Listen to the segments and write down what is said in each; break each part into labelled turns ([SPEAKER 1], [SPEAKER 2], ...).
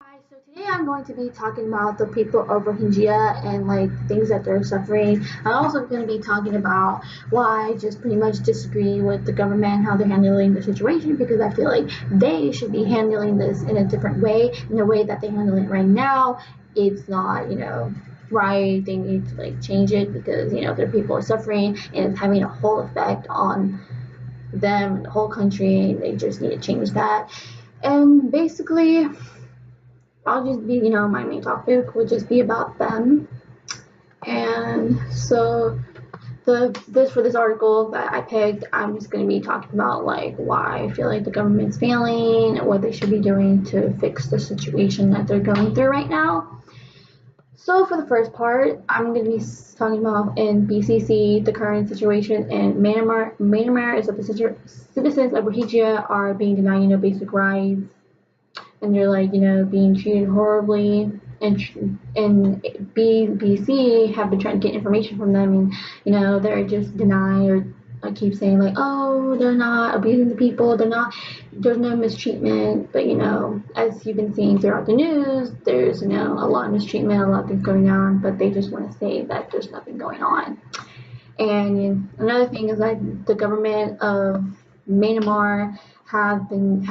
[SPEAKER 1] Hi, so today I'm going to be talking about the people of Rohingya and like things that they're suffering. I'm also going to be talking about why I just pretty much disagree with the government, how they're handling the situation, because I feel like they should be handling this in a different way, in a way that they handle it right now. It's not, right. They need to like change it because, their people are suffering and it's having a whole effect on them and the whole country. They just need to change that. And basically, I'll just be, my main topic will just be about them. And so this article that I picked, I'm just going to be talking about like why I feel like the government's failing and what they should be doing to fix the situation that they're going through right now. So for the first part, I'm going to be talking about in BCC the current situation in Myanmar. Myanmar is that the citizens of Rohingya are being denied, basic rights, and they're like being treated horribly, and BBC have been trying to get information from them, and they're just deny or I keep saying like, oh, they're not abusing the people, there's no mistreatment, but as you've been seeing throughout the news, there's a lot of mistreatment, a lot of things going on, but they just want to say that there's nothing going on. And another thing is that the government of Myanmar has been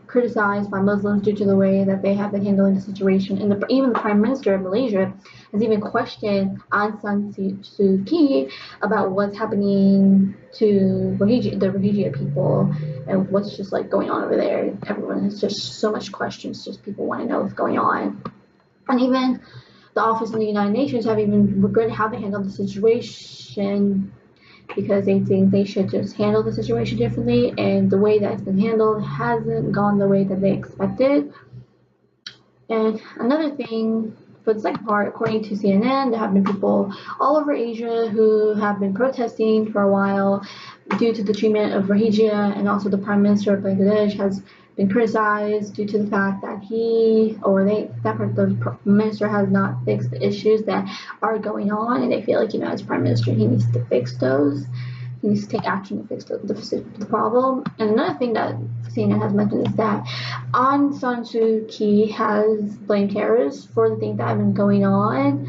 [SPEAKER 1] criticized by Muslims due to the way that they have been handling the situation. And even the Prime Minister of Malaysia has even questioned Aung San Suu Kyi about what's happening to the Rohingya people and what's just like going on over there. Everyone has just so much questions, just people want to know what's going on. And even the Office of the United Nations have even regretted how they handled the situation because they think they should just handle the situation differently, and the way that it's been handled hasn't gone the way that they expected. And another thing, for the second part, according to CNN, there have been people all over Asia who have been protesting for a while due to the treatment of Rohingya, and also the Prime Minister of Bangladesh has been criticized due to the fact that the minister has not fixed the issues that are going on, and they feel like as Prime Minister he needs to fix those. He needs to take action to fix the problem. And another thing that CNN has mentioned is that Aung San Suu Kyi has blamed terrorists for the things that have been going on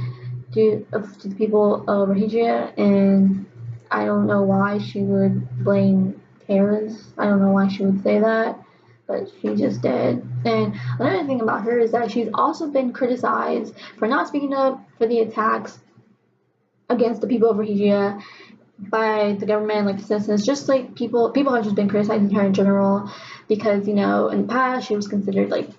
[SPEAKER 1] to the people of Rohingya, and I don't know why she would blame terrorists. I don't know why she would say that, but she just did. And another thing about her is that she's also been criticized for not speaking up for the attacks against the people of Rohingya by the government, like the citizens, just like people have just been criticizing her in general because in the past she was considered like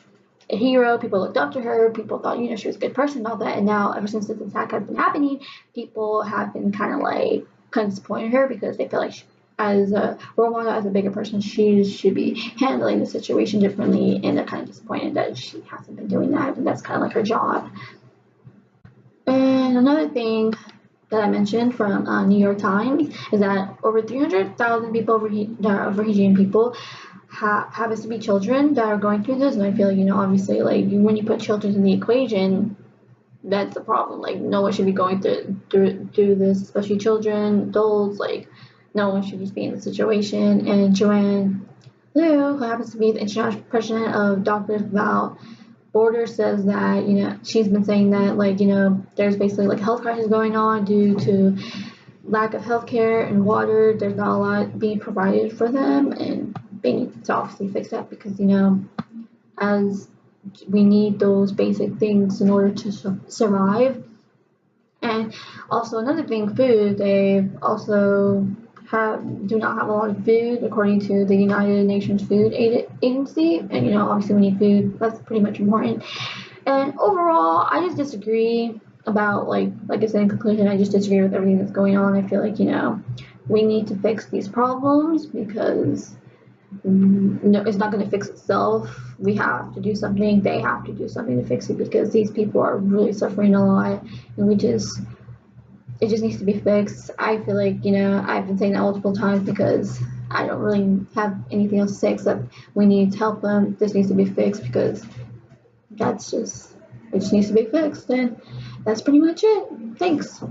[SPEAKER 1] a hero. People looked up to her. People thought she was a good person and all that. And now ever since this attack has been happening, people have been kind of disappointed her because they feel like as a role model, as a bigger person, she should be handling the situation differently, and they're kind of disappointed that she hasn't been doing that, and that's kind of like her job. And another thing that I mentioned from New York Times is that over 300,000 people, Rohingya people, happens to be children that are going through this, and I feel like obviously like when you put children in the equation, that's a problem. Like no one should be going through this, especially children, adults. Like no one should just be in the situation. And Joanne Liu, who happens to be the international president of Doctors Without Borders, says that she's been saying that there's basically like a health crisis going on due to lack of healthcare and water. There's not a lot being provided for them, and they need to obviously fix that because as we need those basic things in order to survive. And also another thing, food. They also do not have a lot of food according to the United Nations Food Agency. And obviously we need food. That's pretty much important. And overall, I just disagree about like I said in conclusion, I just disagree with everything that's going on. I feel like we need to fix these problems because no, it's not going to fix itself. We have to do something. They have to do something to fix it because these people are really suffering a lot, and it just needs to be fixed. I feel like I've been saying that multiple times because I don't really have anything else to say except we need to help them. This needs to be fixed because it just needs to be fixed, and that's pretty much it. Thanks.